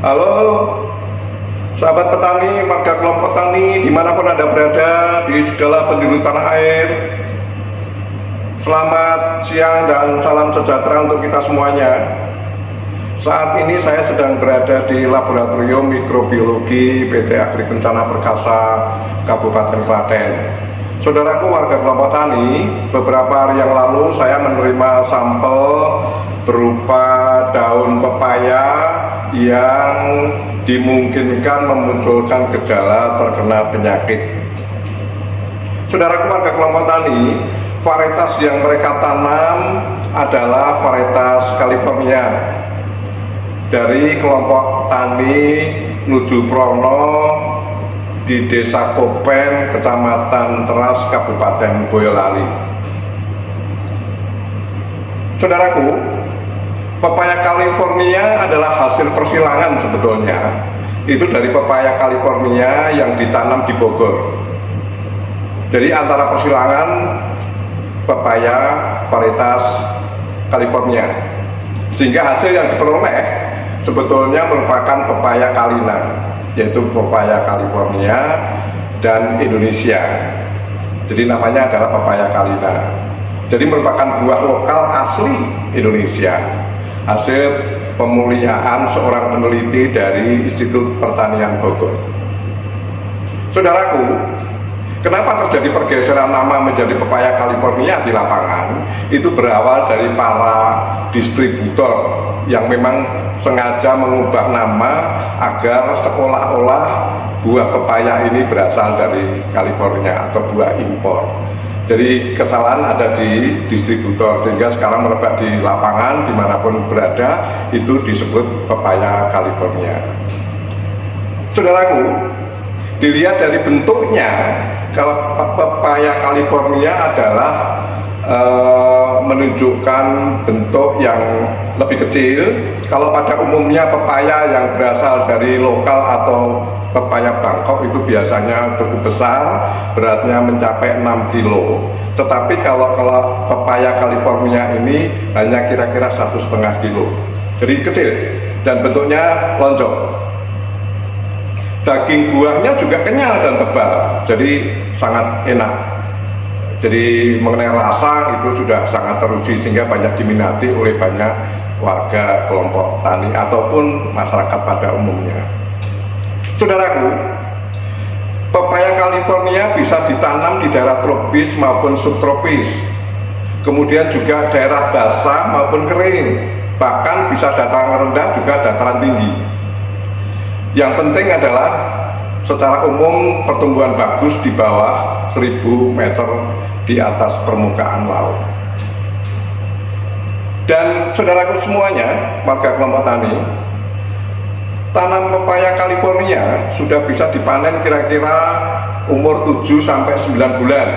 Halo, sahabat petani, warga kelompok tani, dimanapun Anda berada di segala penjuru tanah air. Selamat siang dan salam sejahtera untuk kita semuanya. Saat ini saya sedang berada di Laboratorium Mikrobiologi PT Agri Kencana Perkasa, Kabupaten Klaten. Saudaraku warga kelompok tani, beberapa hari yang lalu saya menerima sampel berupa daun pepaya yang dimungkinkan memunculkan gejala terkena penyakit. Saudaraku warga kelompok tani, varietas yang mereka tanam adalah varietas California dari kelompok tani Nuju Prono di Desa Kopen, Kecamatan Teras, Kabupaten Boyolali. Saudaraku, pepaya California adalah hasil persilangan sebetulnya. Itu dari pepaya California yang ditanam di Bogor. Jadi antara persilangan pepaya varietas California, sehingga hasil yang diperoleh sebetulnya merupakan pepaya Kalina, yaitu pepaya California dan Indonesia. Jadi namanya adalah pepaya Kalina. Jadi merupakan buah lokal asli Indonesia, hasil pemulihaan seorang peneliti dari Institut Pertanian Bogor. Saudaraku, kenapa terjadi pergeseran nama menjadi pepaya California di lapangan? Itu berawal dari para distributor yang memang sengaja mengubah nama agar seolah-olah buah pepaya ini berasal dari California atau buah impor. Jadi kesalahan ada di distributor, sehingga sekarang merebak di lapangan dimanapun berada itu disebut pepaya California. Saudaraku, dilihat dari bentuknya, kalau pepaya California adalah menunjukkan bentuk yang lebih kecil. Kalau pada umumnya pepaya yang berasal dari lokal atau pepaya Bangkok itu biasanya cukup besar, beratnya mencapai 6 kilo. Tetapi kalau pepaya California ini hanya kira-kira 1,5 kilo. Jadi kecil dan bentuknya lonjong. Daging buahnya juga kenyal dan tebal, jadi sangat enak. Jadi mengenai rasa itu sudah sangat teruji, sehingga banyak diminati oleh banyak warga kelompok tani ataupun masyarakat pada umumnya. Saudaraku, pepaya California bisa ditanam di daerah tropis maupun subtropis, kemudian juga daerah basah maupun kering, bahkan bisa dataran rendah juga dataran tinggi. Yang penting adalah secara umum pertumbuhan bagus di bawah 1000 meter di atas permukaan laut. Dan saudaraku semuanya, warga kelompok tani, tanam pepaya California sudah bisa dipanen kira-kira umur 7-9 bulan.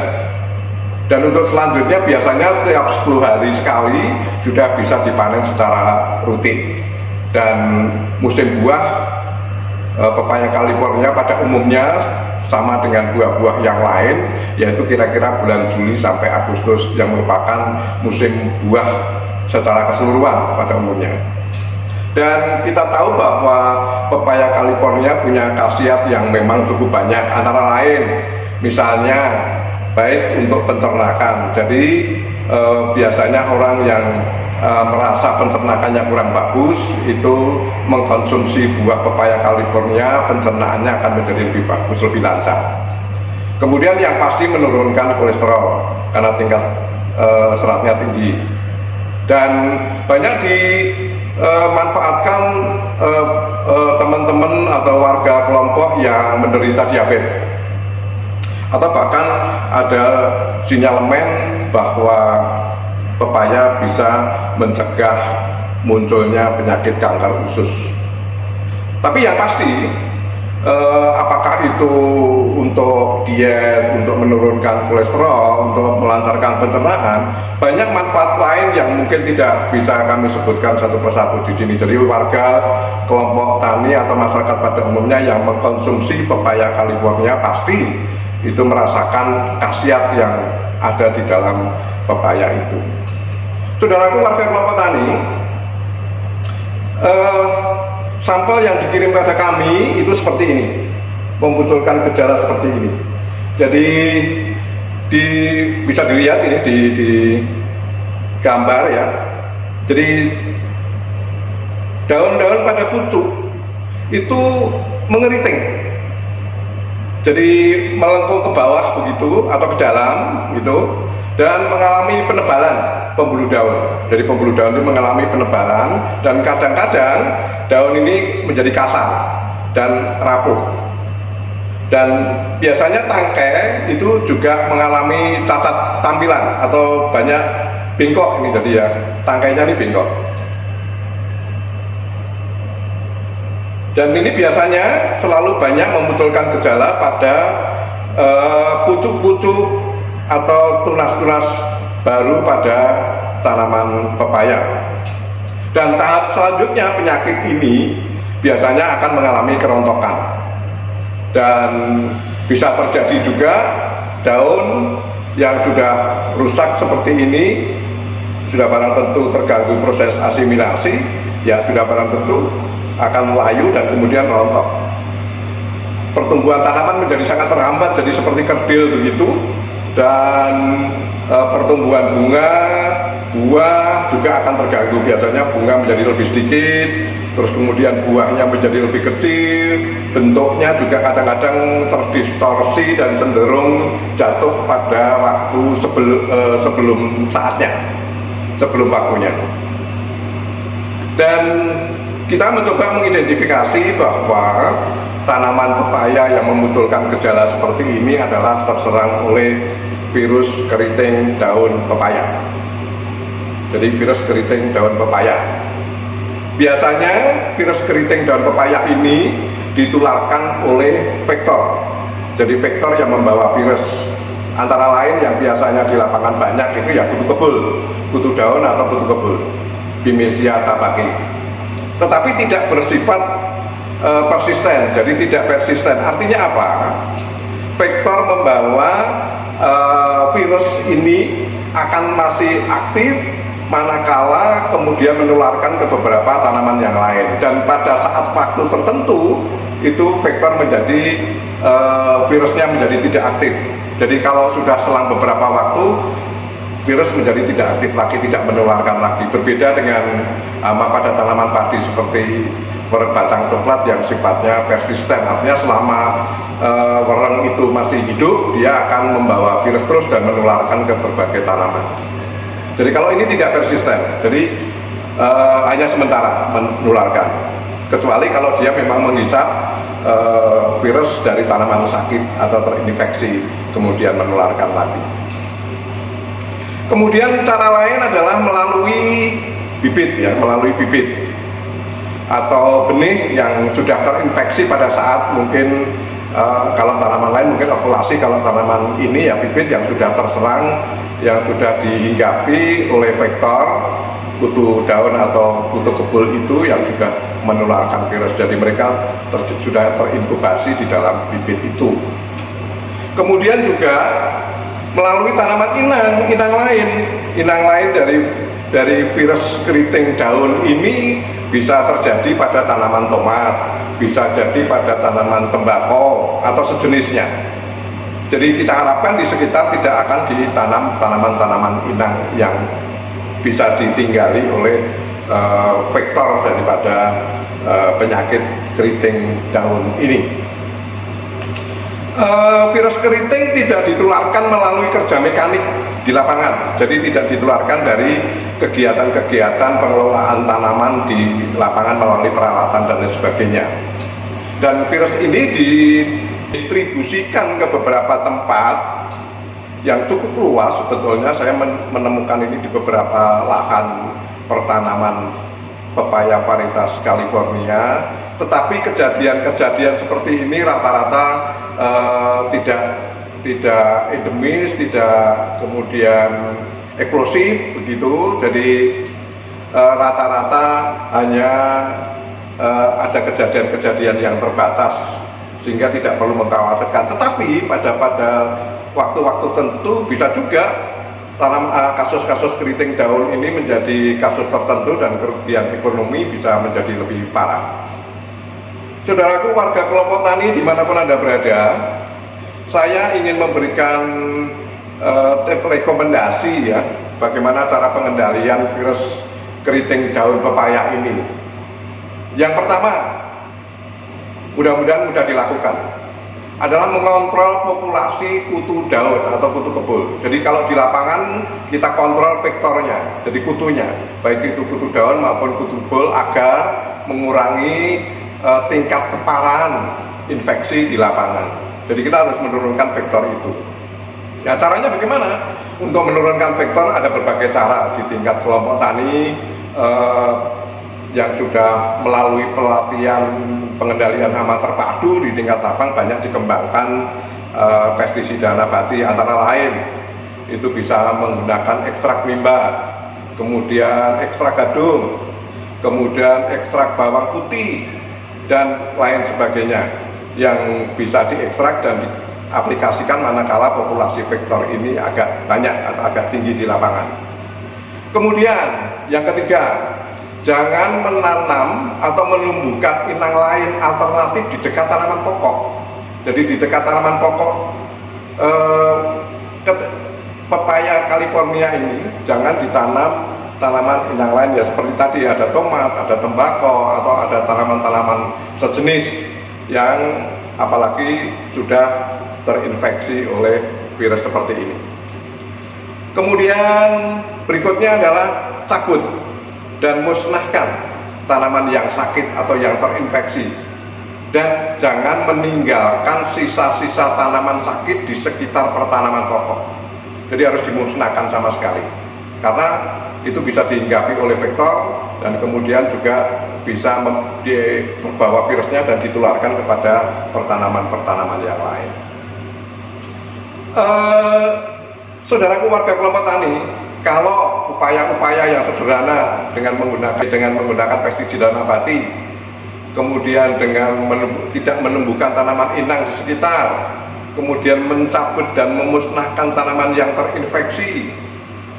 Dan untuk selanjutnya biasanya setiap 10 hari sekali sudah bisa dipanen secara rutin. Dan musim buah pepaya California pada umumnya sama dengan buah-buah yang lain, yaitu kira-kira bulan Juli sampai Agustus yang merupakan musim buah secara keseluruhan pada umumnya. Dan kita tahu bahwa pepaya California punya khasiat yang memang cukup banyak, antara lain misalnya baik untuk pencernakan. Jadi biasanya orang yang merasa pencernakannya kurang bagus itu mengkonsumsi buah pepaya California, pencernaannya akan menjadi lebih bagus, lebih lancar. Kemudian yang pasti menurunkan kolesterol karena tingkat seratnya tinggi, dan banyak dimanfaatkan teman-teman atau warga kelompok yang menderita diabetes, atau bahkan ada sinyalemen bahwa pepaya bisa mencegah munculnya penyakit kanker usus. Tapi yang pasti, apakah itu untuk diet, untuk menurunkan kolesterol, untuk melancarkan pencernaan, banyak manfaat lain yang mungkin tidak bisa kami sebutkan satu persatu di sini. Jadi warga kelompok tani atau masyarakat pada umumnya yang mengkonsumsi pepaya California pasti itu merasakan khasiat yang ada di dalam pepaya itu. Saudaraku warga kelompok tani, sampel yang dikirim pada kami itu seperti ini, memunculkan gejala seperti ini. Jadi bisa dilihat ini di gambar ya. Jadi daun-daun pada pucuk itu mengeriting, jadi melengkung ke bawah begitu atau ke dalam gitu, dan mengalami penebalan pembuluh daun. Jadi pembuluh daun itu mengalami penebalan, dan kadang-kadang daun ini menjadi kasar dan rapuh. Dan biasanya tangkai itu juga mengalami cacat tampilan atau banyak bengkok ini, jadi ya tangkainya ini bengkok. Dan ini biasanya selalu banyak memunculkan gejala pada pucuk-pucuk atau tunas-tunas baru pada tanaman pepaya. Dan tahap selanjutnya penyakit ini biasanya akan mengalami kerontokan, dan bisa terjadi juga daun yang sudah rusak seperti ini, sudah barang tentu terganggu proses asimilasi, ya sudah barang tentu akan layu dan kemudian rontok. Pertumbuhan tanaman menjadi sangat terhambat, jadi seperti kerdil begitu, dan pertumbuhan bunga, buah juga akan terganggu. Biasanya bunga menjadi lebih sedikit, terus kemudian buahnya menjadi lebih kecil, bentuknya juga kadang-kadang terdistorsi dan cenderung jatuh pada waktu sebelum saatnya, sebelum waktunya. Dan kita mencoba mengidentifikasi bahwa tanaman pepaya yang memunculkan gejala seperti ini adalah terserang oleh virus keriting daun pepaya. Jadi virus keriting daun pepaya. Biasanya virus keriting daun pepaya ini ditularkan oleh vektor. Jadi vektor yang membawa virus, antara lain yang biasanya di lapangan banyak itu ya kutu kebul, kutu daun atau kutu kebul, Pimesia tabaki. Tetapi tidak bersifat persisten, jadi tidak persisten. Artinya apa? Vektor membawa virus ini akan masih aktif manakala kemudian menularkan ke beberapa tanaman yang lain, dan pada saat waktu tertentu itu vektor menjadi virusnya menjadi tidak aktif. Jadi kalau sudah selang beberapa waktu, virus menjadi tidak aktif lagi, tidak menularkan lagi. Berbeda dengan pada tanaman padi seperti wereng batang coklat yang sifatnya persisten, artinya selama wereng itu masih hidup, dia akan membawa virus terus dan menularkan ke berbagai tanaman. Jadi kalau ini tidak persisten, jadi hanya sementara menularkan, kecuali kalau dia memang menghisap virus dari tanaman sakit atau terinfeksi kemudian menularkan lagi. Kemudian cara lain adalah melalui bibit ya, melalui bibit atau benih yang sudah terinfeksi pada saat mungkin kalau tanaman lain mungkin okulasi, kalau tanaman ini ya bibit yang sudah terserang, yang sudah dihinggapi oleh vektor kutu daun atau kutu kebul itu yang sudah menularkan virus. Jadi mereka sudah terinkubasi di dalam bibit itu. Kemudian juga melalui tanaman inang lain dari virus keriting daun ini bisa terjadi pada tanaman tomat, bisa jadi pada tanaman tembakau atau sejenisnya. Jadi kita harapkan di sekitar tidak akan ditanam tanaman-tanaman inang yang bisa ditinggali oleh vektor daripada penyakit keriting daun ini. Virus keriting tidak ditularkan melalui kerja mekanik di lapangan, jadi tidak ditularkan dari kegiatan-kegiatan pengelolaan tanaman di lapangan melalui peralatan dan lain sebagainya. Dan virus ini didistribusikan ke beberapa tempat yang cukup luas. Sebetulnya saya menemukan ini di beberapa lahan pertanaman pepaya varietas California, tetapi kejadian-kejadian seperti ini rata-rata tidak endemis, tidak kemudian eksplosif begitu. Jadi rata-rata hanya ada kejadian-kejadian yang terbatas sehingga tidak perlu mengkhawatirkan. Tetapi pada waktu-waktu tentu bisa juga kasus-kasus keriting daun ini menjadi kasus tertentu dan kerugian ekonomi bisa menjadi lebih parah. Saudaraku warga kelompok tani dimanapun Anda berada, saya ingin memberikan rekomendasi ya, bagaimana cara pengendalian virus keriting daun pepaya ini. Yang pertama, mudah-mudahan mudah dilakukan, adalah mengontrol populasi kutu daun atau kutu kebul. Jadi kalau di lapangan kita kontrol vektornya, jadi kutunya, baik itu kutu daun maupun kutu kebul, agar mengurangi tingkat keparahan infeksi di lapangan. Jadi kita harus menurunkan vektor itu. Nah, caranya bagaimana? Untuk menurunkan vektor ada berbagai cara di tingkat kelompok tani yang sudah melalui pelatihan pengendalian hama terpadu di tingkat lapang banyak dikembangkan pestisida nabati, antara lain itu bisa menggunakan ekstrak mimba, kemudian ekstrak gadung, kemudian ekstrak bawang putih dan lain sebagainya yang bisa diekstrak dan diaplikasikan manakala populasi vektor ini agak banyak atau agak tinggi di lapangan. Kemudian yang ketiga, jangan menanam atau menumbuhkan inang lain alternatif di dekat tanaman pokok. Jadi di dekat tanaman pokok pepaya California ini jangan ditanam tanaman inang lain ya, seperti tadi ada tomat, ada tembakau, atau ada tanaman-tanaman sejenis yang apalagi sudah terinfeksi oleh virus seperti ini. Kemudian berikutnya adalah cabut dan musnahkan tanaman yang sakit atau yang terinfeksi, dan jangan meninggalkan sisa-sisa tanaman sakit di sekitar pertanaman pokok. Jadi harus dimusnahkan sama sekali, karena itu bisa dihinggapi oleh vektor dan kemudian juga bisa terbawa virusnya dan ditularkan kepada pertanaman-pertanaman yang lain. Saudaraku warga kelompok tani, kalau upaya-upaya yang sederhana dengan menggunakan pestisida nabati, kemudian dengan tidak menumbuhkan tanaman inang di sekitar, kemudian mencabut dan memusnahkan tanaman yang terinfeksi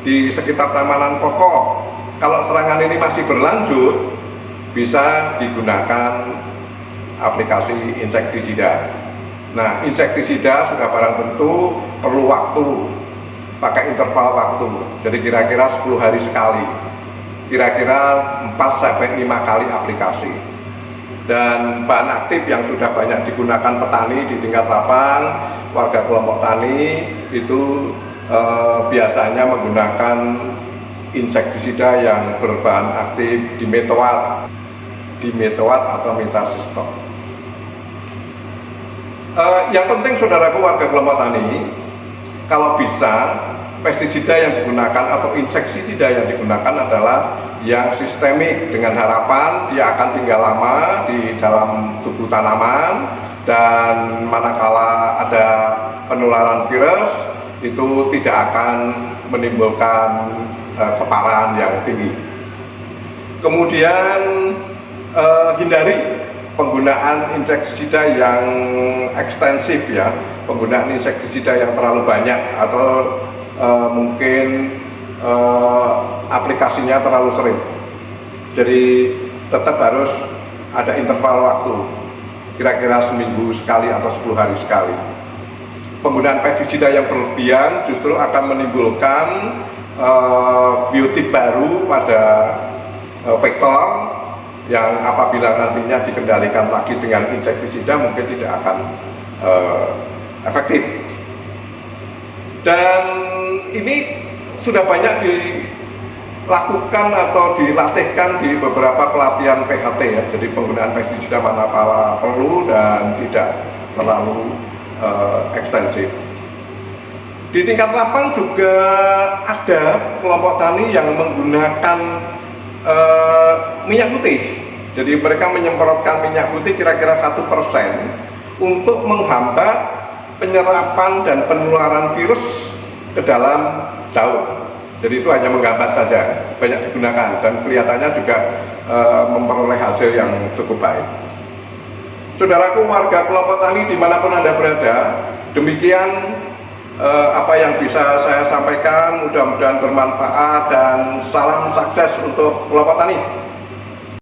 di sekitar tanaman pokok, kalau serangan ini masih berlanjut, bisa digunakan aplikasi insektisida. Nah, insektisida sudah barang tentu perlu waktu, pakai interval waktu, jadi kira-kira 10 hari sekali, kira-kira 4-5 kali aplikasi. Dan bahan aktif yang sudah banyak digunakan petani di tingkat lapang, warga kelompok tani itu biasanya menggunakan insektisida yang berbahan aktif dimetoat atau metasistok. Yang penting saudaraku warga kelompok tani, kalau bisa pestisida yang digunakan atau insektisida yang digunakan adalah yang sistemik, dengan harapan dia akan tinggal lama di dalam tubuh tanaman, dan manakala ada penularan virus itu tidak akan menimbulkan keparahan yang tinggi. Kemudian hindari penggunaan insektisida yang ekstensif ya, penggunaan insektisida yang terlalu banyak atau mungkin aplikasinya terlalu sering. Jadi tetap harus ada interval waktu, kira-kira seminggu sekali atau 10 hari sekali. Penggunaan pestisida yang berlebihan justru akan menimbulkan biotip baru pada vektor yang apabila nantinya dikendalikan lagi dengan insektisida mungkin tidak akan efektif. Dan ini sudah banyak dilakukan atau dilatihkan di beberapa pelatihan PHT ya. Jadi penggunaan pestisida manakala perlu dan tidak terlalu ekstensif. Di tingkat lapang juga ada kelompok tani yang menggunakan minyak putih. Jadi mereka menyemprotkan minyak putih kira-kira 1% untuk menghambat penyerapan dan penularan virus ke dalam daun. Jadi itu hanya menghambat saja, banyak digunakan dan kelihatannya juga memperoleh hasil yang cukup baik. Saudaraku warga kelompok tani dimanapun Anda berada, demikian apa yang bisa saya sampaikan, mudah-mudahan bermanfaat dan salam sukses untuk kelompok tani.